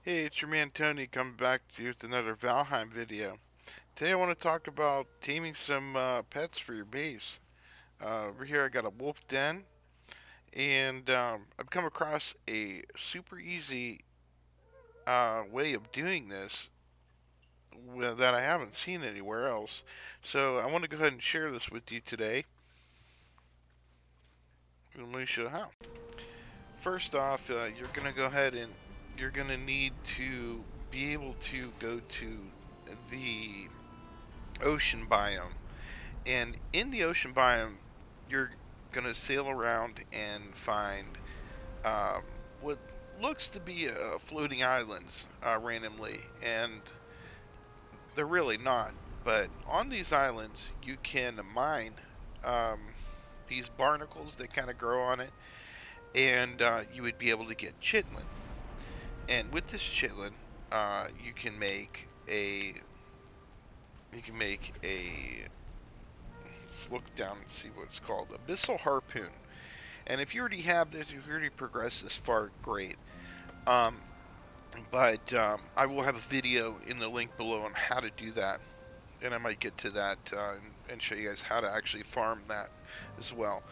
Hey, it's your man Tony coming back to you with another Valheim video. Today I want to talk about taming some pets for your base. Over here I got a wolf den, and I've come across a super easy way of doing this that I haven't seen anywhere else. So I want to go ahead and share this with you today. Let me show you how. First off, you're going to go ahead and you're going to need to be able to go to the ocean biome. And in the ocean biome, you're gonna sail around and find uh, what looks to be floating islands randomly, and they're really not. But on these islands, you can mine um, these barnacles that kind of grow on it, and you would be able to get chitlin. And with this chitlin, you can make a let's look down and see what it's called, abyssal harpoon. And if you already have this, if you already progressed this far, great. Um, but I will have a video in the link below on how to do that, and I might get to that and show you guys how to actually farm that as well.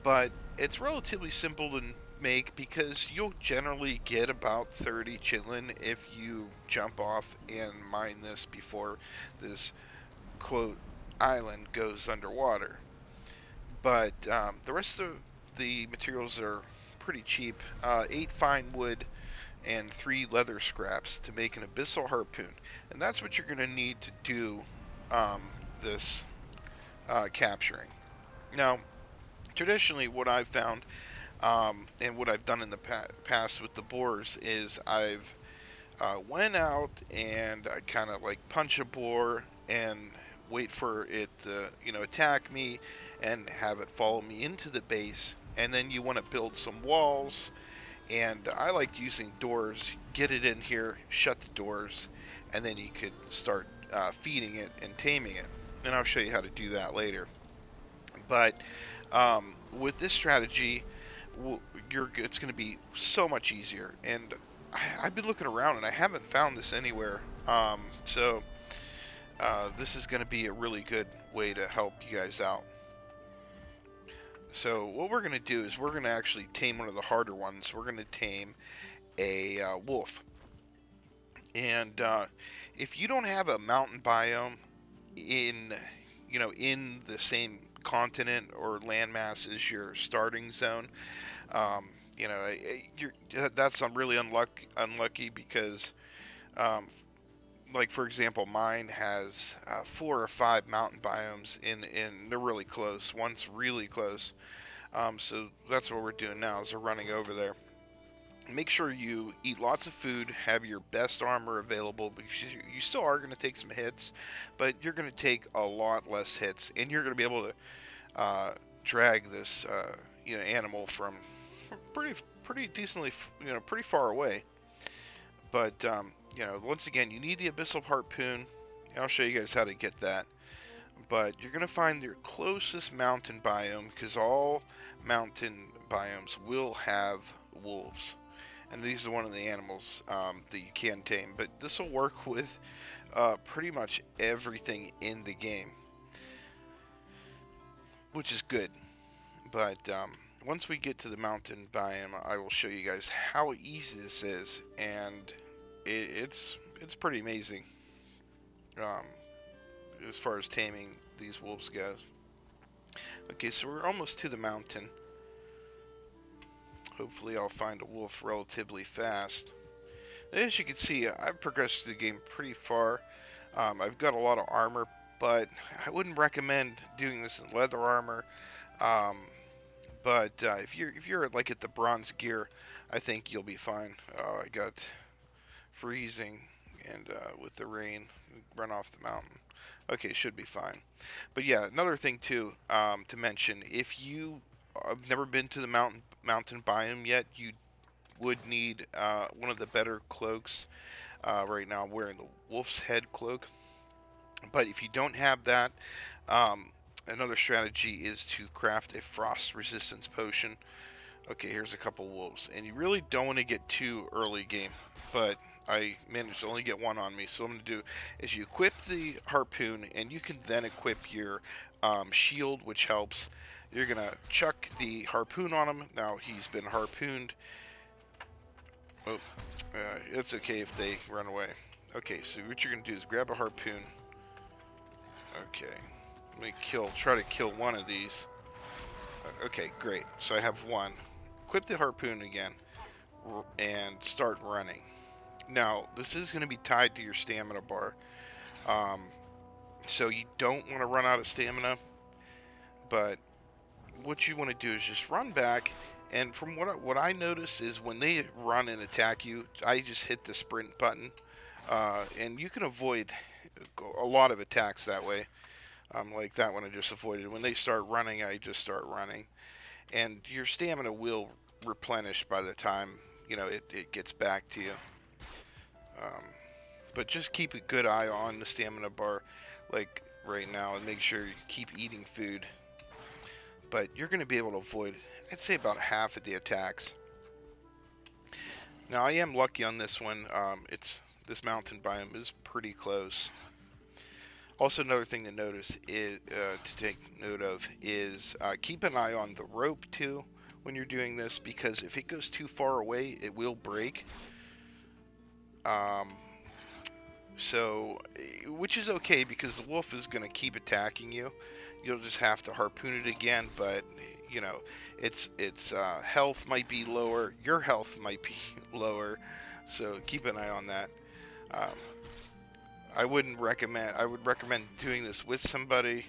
But it's relatively simple to make because you'll generally get about 30 chitlin if you jump off and mine this before this quote island goes underwater. But the rest of the materials are pretty cheap. 8 fine wood and 3 leather scraps to make an abyssal harpoon. And that's what you're going to need to do um, this capturing. Now, traditionally, what I've found and what I've done in the past with the boars is I've went out and I kind of like punch a boar and wait for it to, attack me and have it follow me into the base. And then you want to build some walls. And I like using doors. Get it in here, shut the doors, and then you could start feeding it and taming it. And I'll show you how to do that later. But with this strategy, it's going to be so much easier. And I've been looking around and I haven't found this anywhere. So this is going to be a really good way to help you guys out. So what we're going to do is we're going to actually tame one of the harder ones. We're going to tame a wolf. And if you don't have a mountain biome in, in the same continent or landmass as your starting zone, um, that's really unlucky because um, like for example, mine has 4 or 5 mountain biomes in they're really close. One's really close. So that's what we're doing now is we're running over there. Make sure you eat lots of food, have your best armor available because you still are going to take some hits, but you're going to take a lot less hits, and you're going to be able to drag this animal from pretty decently pretty far away. But once again, you need the abyssal harpoon. I'll show you guys how to get that. But you're going to find your closest mountain biome because all mountain biomes will have wolves. And these are one of the animals that you can tame. But this will work with pretty much everything in the game, which is good. But once we get to the mountain biome, I will show you guys how easy this is, and it's pretty amazing um, as far as taming these wolves goes. Okay, so we're almost to the mountain. Hopefully I'll find a wolf relatively fast. As you can see, I've progressed through the game pretty far. I've got a lot of armor, but I wouldn't recommend doing this in leather armor. Um, but if you're like at the bronze gear, I think you'll be fine. I got freezing and with the rain, run off the mountain. Okay, should be fine. But yeah, another thing too to mention: if you have never been to the mountain biome yet, you would need one of the better cloaks. Right now, I'm wearing the wolf's head cloak. But if you don't have that, um, another strategy is to craft a frost resistance potion. Okay, here's a couple wolves, and you really don't want to get too early game, but I managed to only get one on me. So what I'm going to do is you equip the harpoon, and you can then equip your shield, which helps. You're going to chuck the harpoon on him. Now he's been harpooned. Oh, it's okay if they run away. Okay, so what you're going to do is grab a harpoon. Okay, let me try to kill one of these. Okay, great. So I have one. Equip the harpoon again and start running. Now, this is going to be tied to your stamina bar. Um, so you don't want to run out of stamina, but what you want to do is just run back. And from what I notice is when they run and attack you, I just hit the sprint button, and you can avoid a lot of attacks that way. Like that one I just avoided. When they start running, I just start running, and your stamina will replenish by the time it gets back to you. Um, but just keep a good eye on the stamina bar, like right now, and make sure you keep eating food. But you're going to be able to avoid, I'd say, about half of the attacks. Now I am lucky on this one. This mountain biome is pretty close. Also, another thing to notice is to take note of is keep an eye on the rope too when you're doing this, because if it goes too far away, it will break. So, which is okay because the wolf is going to keep attacking you. You'll just have to harpoon it again, but its health might be lower. Your health might be lower, so keep an eye on that. I would recommend doing this with somebody,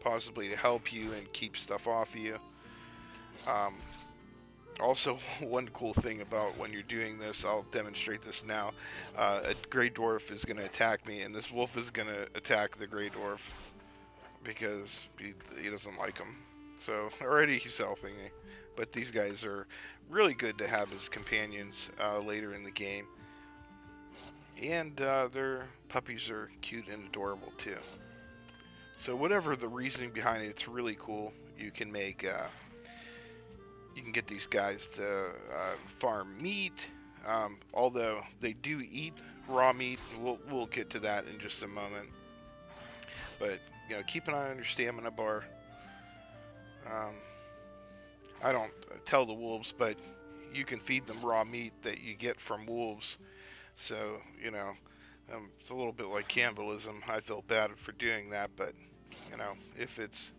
possibly to help you and keep stuff off of you. Also, one cool thing about when you're doing this, I'll demonstrate this now. A gray dwarf is going to attack me, and this wolf is going to attack the gray dwarf because he doesn't like him. So already he's helping me, but these guys are really good to have as companions later in the game. And their puppies are cute and adorable too. So whatever the reasoning behind it, it's really cool. You can make you can get these guys to farm meat, although they do eat raw meat. We'll get to that in just a moment. But keep an eye on your stamina bar. I don't tell the wolves, but you can feed them raw meat that you get from wolves. So it's a little bit like cannibalism. I feel bad for doing that, but if it's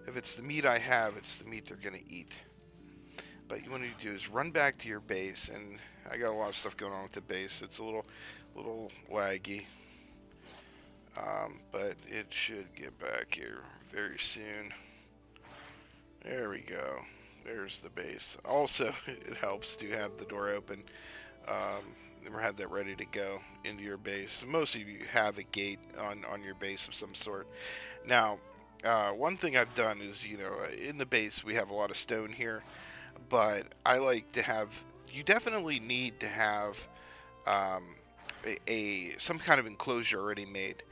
the meat I have, it's the meat they're gonna eat. But what you do is run back to your base, and I got a lot of stuff going on with the base. It's a little laggy, but it should get back here very soon. There we go. There's the base. Also, it helps to have the door open. Or have that ready to go into your base. Most of you have a gate on your base of some sort. Now, one thing I've done is, in the base we have a lot of stone here, but I like to have. You definitely need to have some kind of enclosure already made.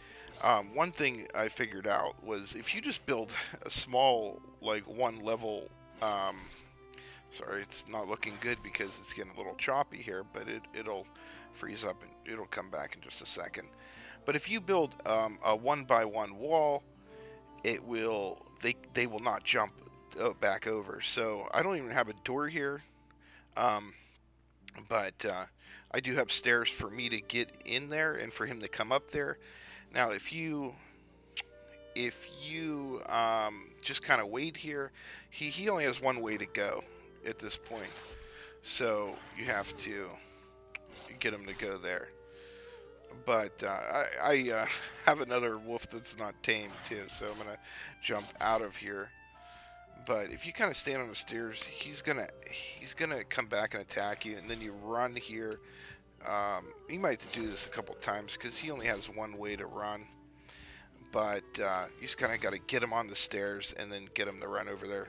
One thing I figured out was if you just build a small, like one level. Sorry, it's not looking good because it's getting a little choppy here, but it'll freeze up and it'll come back in just a second. But if you build a 1x1 wall, it will they will not jump back over. So I don't even have a door here, but I do have stairs for me to get in there and for him to come up there. Now, if you just kind of wait here, he only has one way to go at this point, so you have to get him to go there. But I have another wolf that's not tamed too, so I'm gonna jump out of here. But if you kind of stand on the stairs, he's gonna come back and attack you, and then you run here. You might have to do this a couple times because he only has one way to run. But you just kind of got to get him on the stairs and then get him to run over there.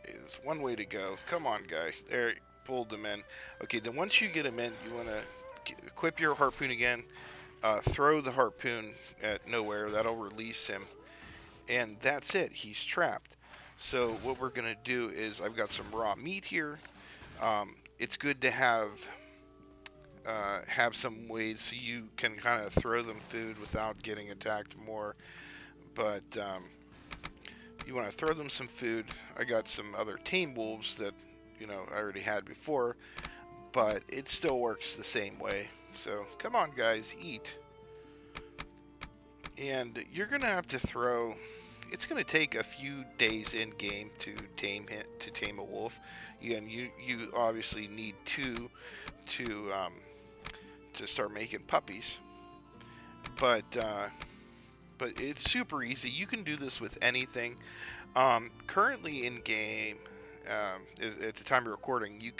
There's one way to go. Come on, guy. There, pulled him in. Okay, then once you get him in, you want to equip your harpoon again. Throw the harpoon at nowhere. That'll release him. And that's it. He's trapped. So what we're going to do is I've got some raw meat here. it's good to have some ways so you can kind of throw them food without getting attacked more. But you want to throw them some food. I got some other tame wolves that I already had before, but it still works the same way. So come on, guys, eat. And you're gonna have to throw. It's gonna take a few days in game to tame a wolf. Again, you obviously need two to start making puppies, but it's super easy. You can do this with anything. Currently in game, at the time of recording, you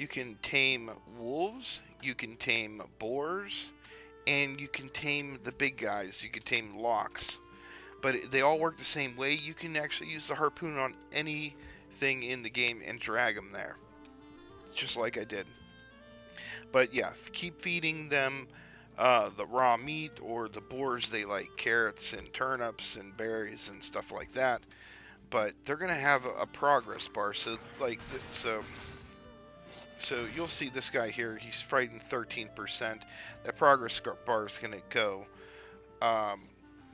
can tame wolves, you can tame boars, and you can tame the big guys. You can tame locks, but they all work the same way. You can actually use the harpoon on anything in the game and drag them there, just like I did. But yeah, keep feeding them the raw meat, or the boars, they like carrots and turnips and berries and stuff like that. But they're gonna have a progress bar. So so you'll see this guy here. He's fighting 13%. That progress bar is gonna go. Um,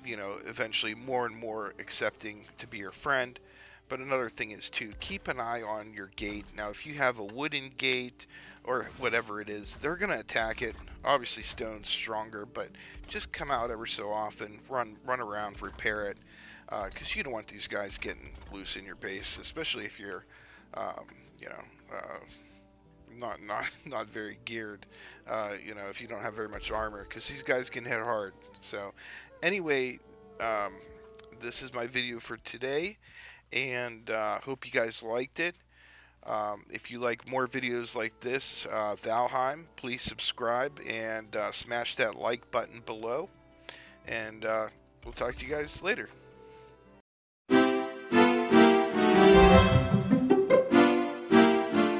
eventually more and more accepting to be your friend. But another thing is to keep an eye on your gate. Now, if you have a wooden gate or whatever it is, they're gonna attack it. Obviously, stone's stronger, but just come out every so often, run around, repair it, because you don't want these guys getting loose in your base, especially if you're, um, you know, uh, not very geared. If you don't have very much armor, because these guys can hit hard. So, anyway, um, this is my video for today, and hope you guys liked it. If you like more videos like this, Valheim, please subscribe and smash that like button below. And we'll talk to you guys later.